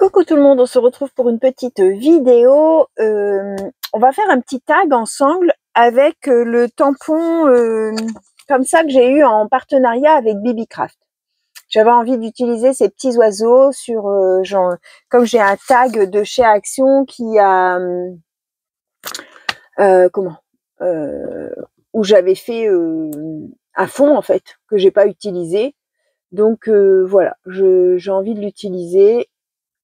Coucou tout le monde, on se retrouve pour une petite vidéo. On va faire un petit tag ensemble avec le tampon comme ça que j'ai eu en partenariat avec BBcraft. J'avais envie d'utiliser ces petits oiseaux sur genre, comme j'ai un tag de chez Action qui a où j'avais fait un fond en fait que j'ai pas utilisé. Donc voilà, j'ai envie de l'utiliser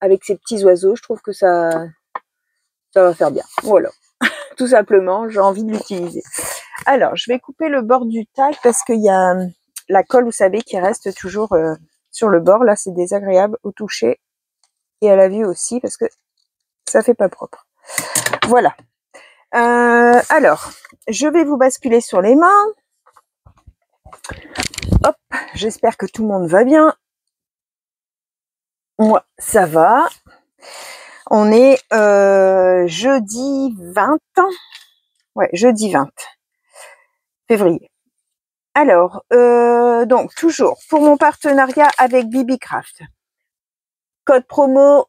avec ces petits oiseaux. Je trouve que ça va faire bien. Voilà, tout simplement, j'ai envie de l'utiliser. Alors, je vais couper le bord du tag parce qu'il y a la colle, vous savez, qui reste toujours sur le bord. Là, c'est désagréable au toucher et à la vue aussi parce que ça fait pas propre. Voilà. Alors, je vais vous basculer sur les mains. Hop, j'espère que tout le monde va bien. Moi, ça va. On est jeudi 20. Ouais, jeudi 20 février. Alors, donc toujours pour mon partenariat avec BBcraft. Code promo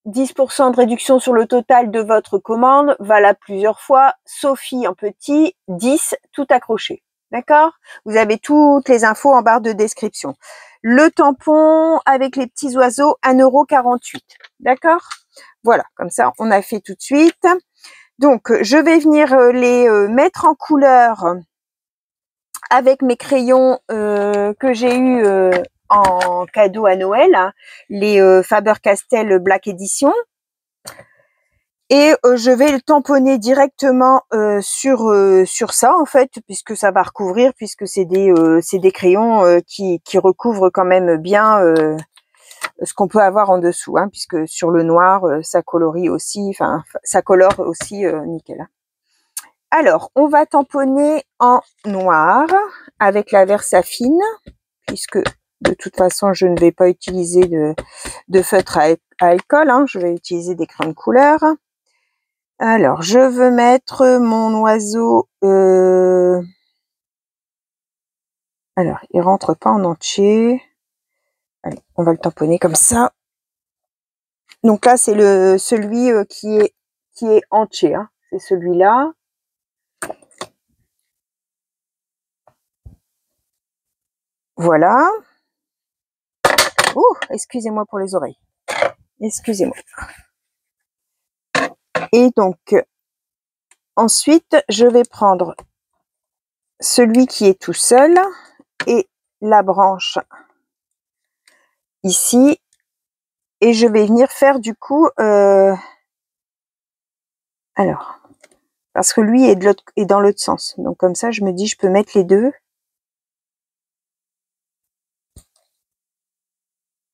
10% de réduction sur le total de votre commande, valable plusieurs fois. Sophie en petit, 10 tout accroché. D'accord? Vous avez toutes les infos en barre de description. Le tampon avec les petits oiseaux, 1,48 €. D'accord? Voilà, comme ça, on a fait tout de suite. Donc, je vais venir les mettre en couleur avec mes crayons que j'ai eu en cadeau à Noël, hein, les Faber-Castell Black Edition. Et je vais le tamponner directement sur ça en fait, puisque ça va recouvrir, puisque c'est des crayons qui recouvrent quand même bien ce qu'on peut avoir en dessous, hein, puisque sur le noir ça colorie aussi, enfin ça colore aussi nickel. Alors, on va tamponner en noir avec la Versafine, puisque de toute façon, je ne vais pas utiliser de feutre à alcool, hein, je vais utiliser des crayons de couleur. Alors, je veux mettre mon oiseau... Alors, il rentre pas en entier. Allez, on va le tamponner comme ça. Donc là, c'est celui qui est entier, hein. C'est celui-là. Voilà. Ouh, excusez-moi pour les oreilles. Excusez-moi. Et donc, ensuite, je vais prendre celui qui est tout seul et la branche ici. Et je vais venir faire du coup... alors, parce que lui est dans l'autre sens. Donc comme ça, je me dis, je peux mettre les deux.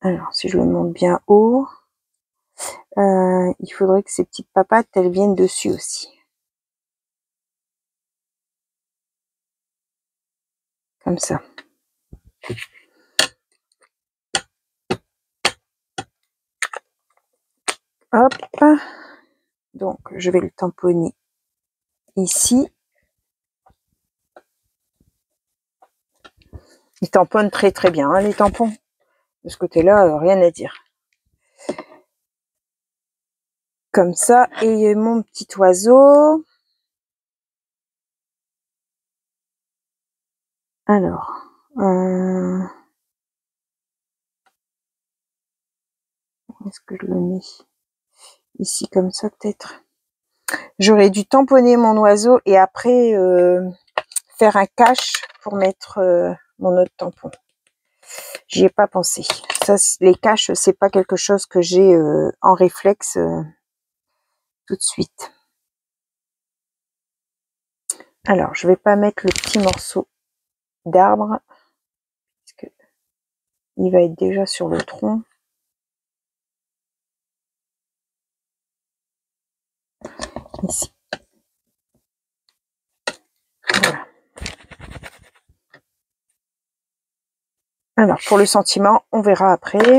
Alors, si je le monte bien haut, il faudrait que ces petites papates, elles viennent dessus aussi. Comme ça. Hop. Donc, je vais le tamponner ici. Il tamponne très très bien, hein, les tampons. De ce côté-là, rien à dire. Comme ça. Et mon petit oiseau. Alors. Est-ce que je le mets ici comme ça peut-être? J'aurais dû tamponner mon oiseau et après faire un cache pour mettre mon autre tampon. J'y ai pas pensé. Ça, les caches, c'est pas quelque chose que j'ai en réflexe tout de suite. Alors, je vais pas mettre le petit morceau d'arbre parce que il va être déjà sur le tronc. Ici. Voilà. Alors, pour le sentiment, on verra après.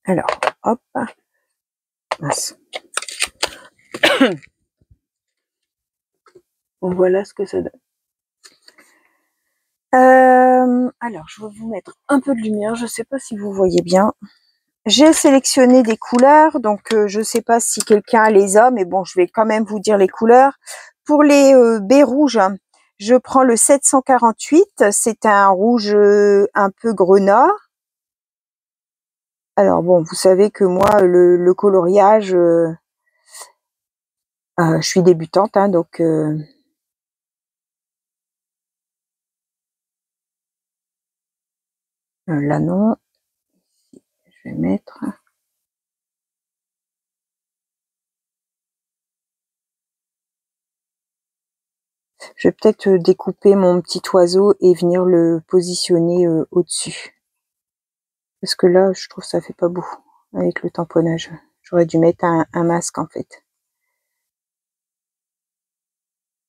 Alors, hop. Mince. Voilà ce que ça donne. Alors, je vais vous mettre un peu de lumière. Je sais pas si vous voyez bien. J'ai sélectionné des couleurs, donc je sais pas si quelqu'un les a, mais bon, je vais quand même vous dire les couleurs. Pour les baies rouges, je prends le 748, c'est un rouge un peu grenat. Alors bon, vous savez que moi, le coloriage, je suis débutante, hein, donc là non, je vais mettre... Je vais peut-être découper mon petit oiseau et venir le positionner au-dessus. Parce que là, je trouve que ça fait pas beau avec le tamponnage. J'aurais dû mettre un masque en fait.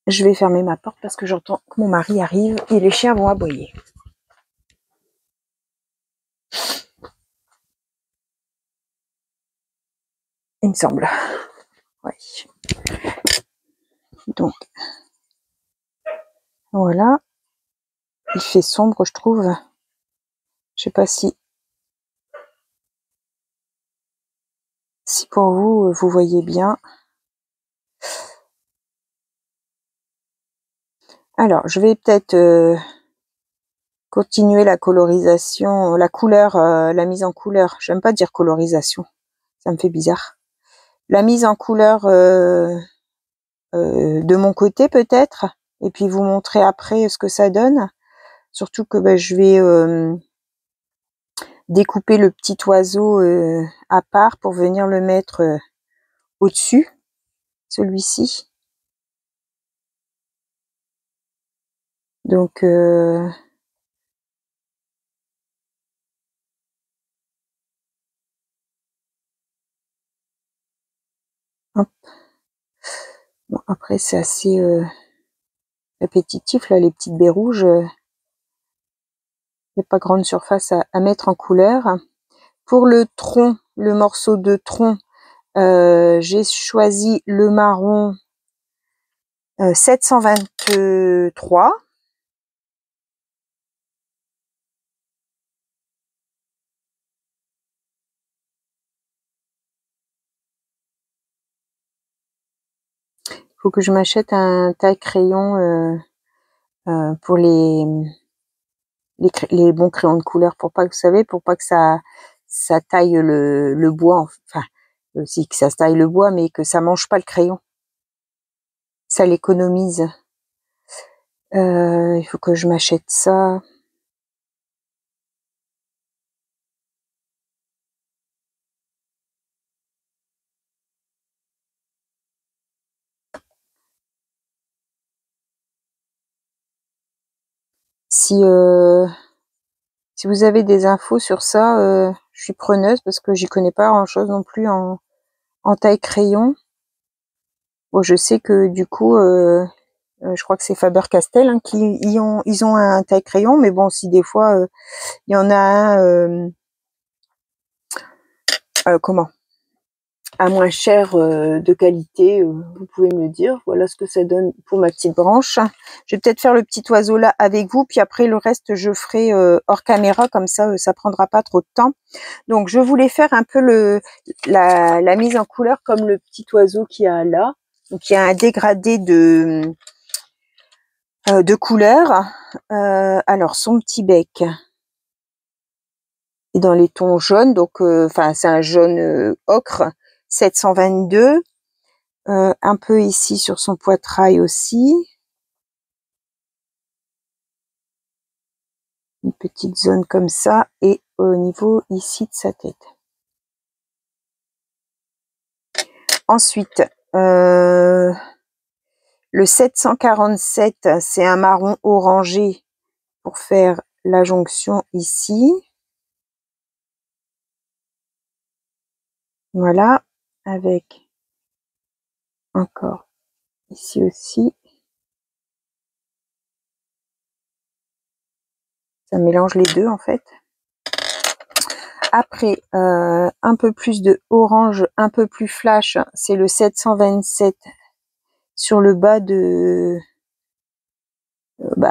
Je vais fermer ma porte parce que j'entends que mon mari arrive et les chiens vont aboyer. Il me semble. Ouais. Donc, voilà. Il fait sombre, je trouve. Je sais pas si pour vous, vous voyez bien. Alors, je vais peut-être continuer la colorisation, la couleur, la mise en couleur. J'aime pas dire colorisation, ça me fait bizarre. La mise en couleur de mon côté peut-être, et puis vous montrer après ce que ça donne. Surtout que je vais découper le petit oiseau à part pour venir le mettre au-dessus, celui-ci. Donc hop. Bon, après c'est assez répétitif là, les petites baies rouges. Il n'y a pas grande surface à mettre en couleur. Pour le tronc, le morceau de tronc, j'ai choisi le marron 723. Faut que je m'achète un taille-crayon pour les bons crayons de couleur, pour pas que, vous savez, pour pas que ça taille le bois, enfin, aussi que ça taille le bois, mais que ça mange pas le crayon. Ça l'économise. Il faut que je m'achète ça. Si vous avez des infos sur ça, je suis preneuse parce que j'y connais pas grand chose non plus en taille crayon. Bon, je sais que du coup, je crois que c'est Faber-Castell hein, qui ils ont un taille crayon, mais bon, si des fois il y en a un, comment, à moins cher de qualité, vous pouvez me le dire. Voilà ce que ça donne pour ma petite branche. Je vais peut-être faire le petit oiseau là avec vous, puis après le reste je ferai hors caméra, comme ça ça prendra pas trop de temps. Donc je voulais faire un peu la mise en couleur comme le petit oiseau qu'il y a là. Donc il y a un dégradé de couleurs. Alors son petit bec est dans les tons jaunes, donc enfin c'est un jaune ocre 722. Un peu ici sur son poitrail aussi. Une petite zone comme ça, et au niveau ici de sa tête. Ensuite, le 747, c'est un marron orangé pour faire la jonction ici. Voilà, avec encore ici aussi. Ça mélange les deux en fait. Après, un peu plus de orange, un peu plus flash, c'est le 727 sur le bas de...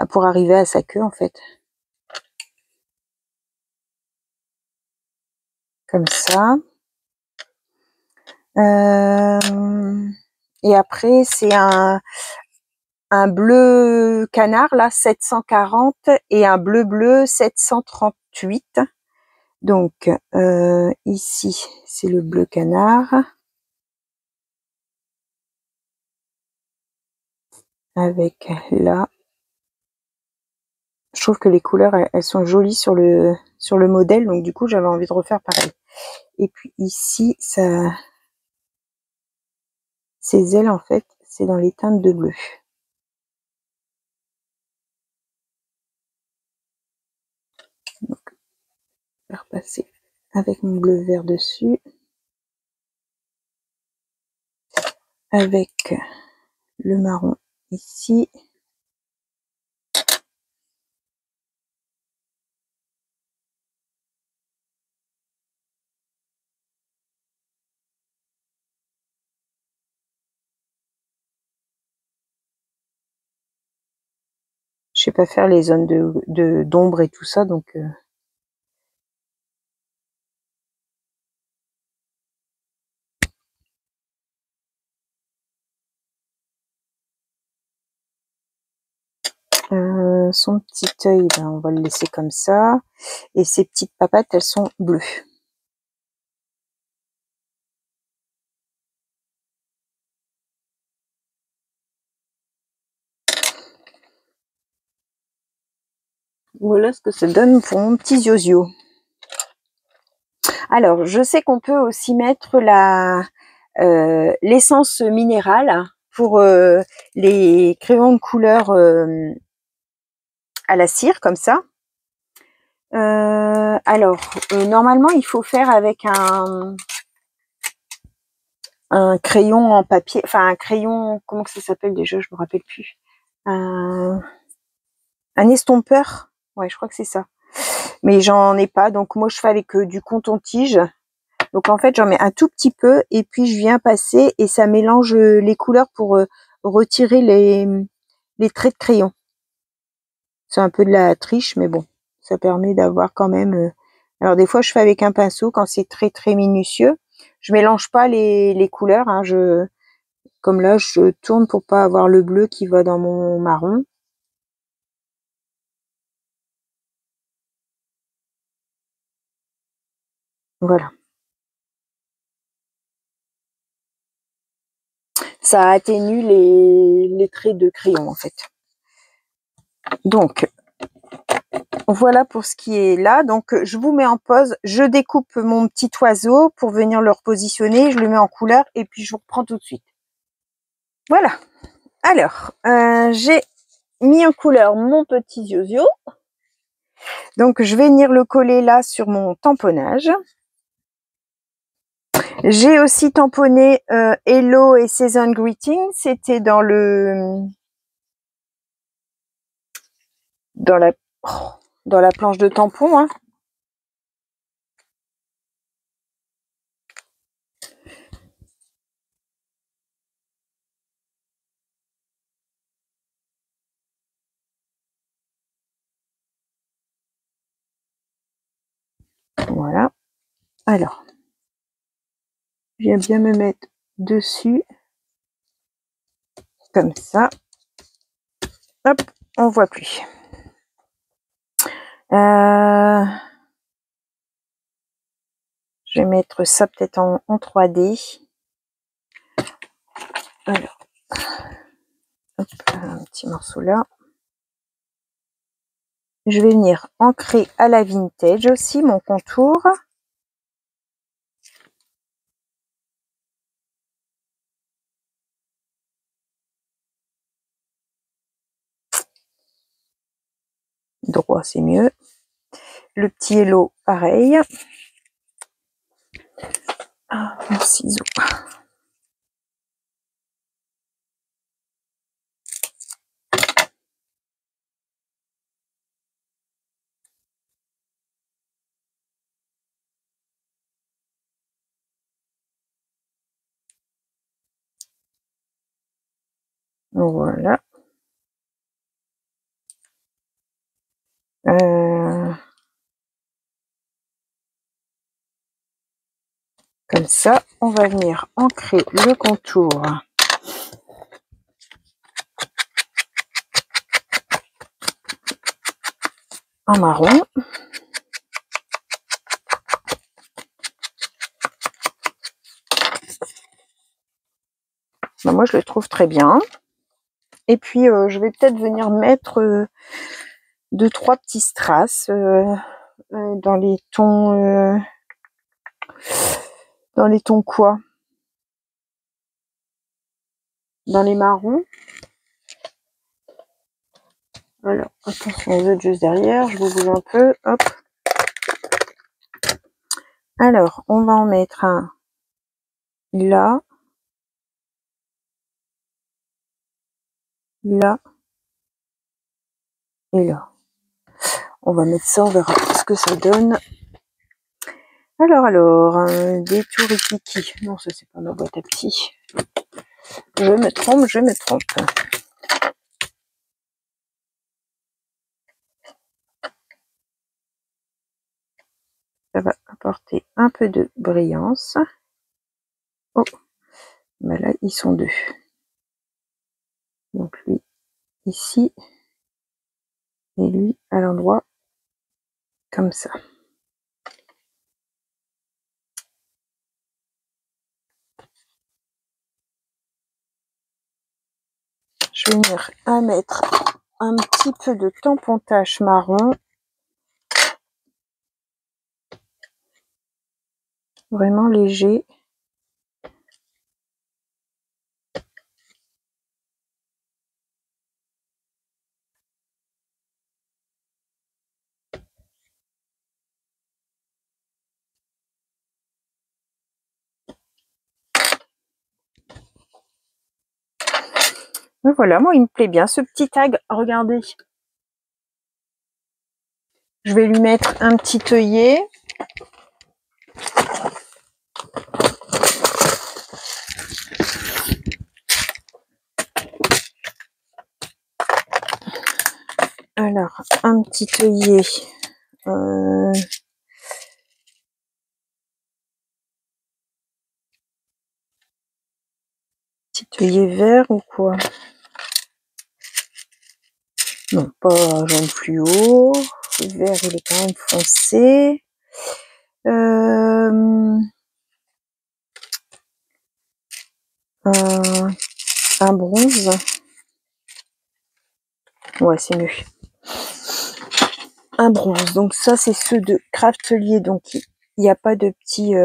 pour arriver à sa queue en fait. comme ça. Et après, c'est un bleu canard, là, 740, et un bleu 738. Donc, ici, c'est le bleu canard. Avec là. Je trouve que les couleurs, elles sont jolies sur le modèle, donc du coup, j'avais envie de refaire pareil. Et puis ici, ça, ces ailes, en fait, c'est dans les teintes de bleu. Donc, je vais repasser avec mon bleu vert dessus. Avec le marron ici. Je sais pas faire les zones d'ombre et tout ça, donc son petit œil, ben, on va le laisser comme ça. Et ces petites papates, elles sont bleues. Voilà ce que ça donne pour mon petit ziozio. Alors, je sais qu'on peut aussi mettre l'essence minérale pour les crayons de couleur à la cire, comme ça. Alors, normalement, il faut faire avec un crayon en papier, enfin un crayon, comment que ça s'appelle déjà, je me rappelle plus. Un estompeur, ouais, je crois que c'est ça. Mais j'en ai pas, donc moi je fais avec du coton-tige. Donc en fait, j'en mets un tout petit peu et puis je viens passer et ça mélange les couleurs pour retirer les traits de crayon. C'est un peu de la triche, mais bon, ça permet d'avoir quand même... Alors des fois, je fais avec un pinceau quand c'est très très minutieux. Je mélange pas les couleurs, hein, comme là, je tourne pour pas avoir le bleu qui va dans mon marron. Voilà. Ça atténue les traits de crayon, en fait. Donc, voilà pour ce qui est là. Donc, je vous mets en pause. Je découpe mon petit oiseau pour venir le repositionner. Je le mets en couleur et puis je vous reprends tout de suite. Voilà. Alors, j'ai mis en couleur mon petit ziozio. Donc, je vais venir le coller là sur mon tamponnage. J'ai aussi tamponné Hello et Season Greeting. C'était dans la planche de tampon. Hein. Voilà. Alors, je viens bien me mettre dessus. Comme ça. Hop, on voit plus. Je vais mettre ça peut-être en 3D. Alors, hop, un petit morceau là. Je vais venir ancrer à la vintage aussi mon contour. Droit, c'est mieux. Le petit hello, pareil. Ah, mon ciseau. Voilà. Comme ça, on va venir ancrer le contour en marron. Ben, moi, je le trouve très bien. Et puis, je vais peut-être venir mettre 2-3 petits strass dans les tons... dans les tons quoi? Dans les marrons. Alors, attention, vous êtes juste derrière, je vous bouge un peu, hop. Alors, on va en mettre un là, là et là. On va mettre ça, on verra ce que ça donne. Alors, des tourikiki. Non, ça c'est pas ma boîte à petits. Je me trompe. Ça va apporter un peu de brillance. Oh, ben là, ils sont deux. Donc lui, ici, et lui, à l'endroit, comme ça. Je vais venir à mettre un petit peu de tampon tache marron. Vraiment léger. Et voilà, moi il me plaît bien ce petit tag, regardez. Je vais lui mettre un petit œillet. Alors, un petit œillet. Petit œillet vert ou quoi? Non, pas jaune fluo. Le vert, il est quand même foncé. Un bronze. Ouais, c'est mieux. Un bronze. Donc ça, c'est ceux de Craftelier. Donc, il n'y a pas de petit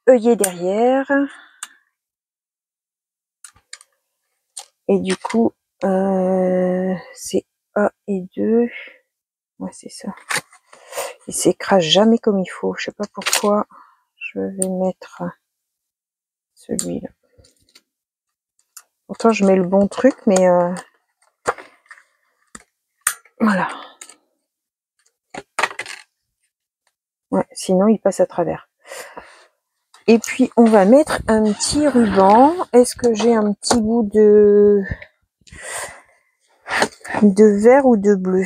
œillet derrière. Et du coup, c'est A et 2. Ouais, c'est ça. Il s'écrase jamais comme il faut. Je sais pas pourquoi. Je vais mettre celui-là. Pourtant, je mets le bon truc, mais voilà. Ouais, sinon, il passe à travers. Et puis, on va mettre un petit ruban. Est-ce que j'ai un petit bout de vert ou de bleu?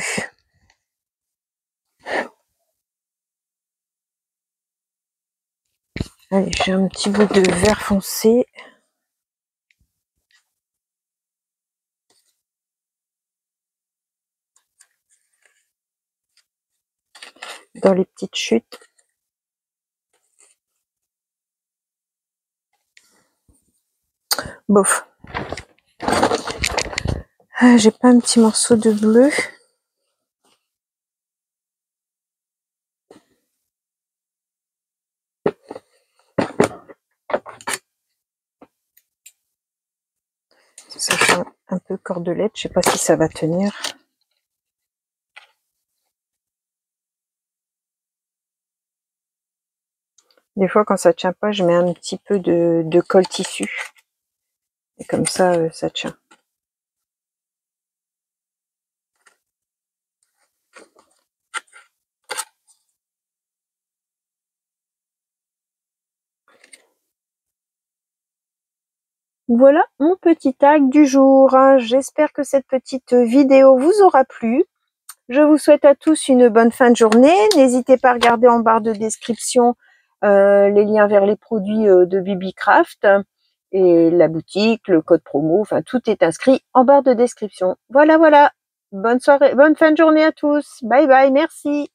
Allez, j'ai un petit bout de vert foncé. Dans les petites chutes. Bof. J'ai pas un petit morceau de bleu. Ça fait un peu cordelette. Je sais pas si ça va tenir. Des fois, quand ça tient pas, je mets un petit peu de colle tissu. Et comme ça, ça tient. Voilà mon petit tag du jour. J'espère que cette petite vidéo vous aura plu. Je vous souhaite à tous une bonne fin de journée. N'hésitez pas à regarder en barre de description les liens vers les produits de Bibicraft et la boutique, le code promo, enfin tout est inscrit en barre de description. Voilà, voilà. Bonne soirée, bonne fin de journée à tous. Bye bye, merci.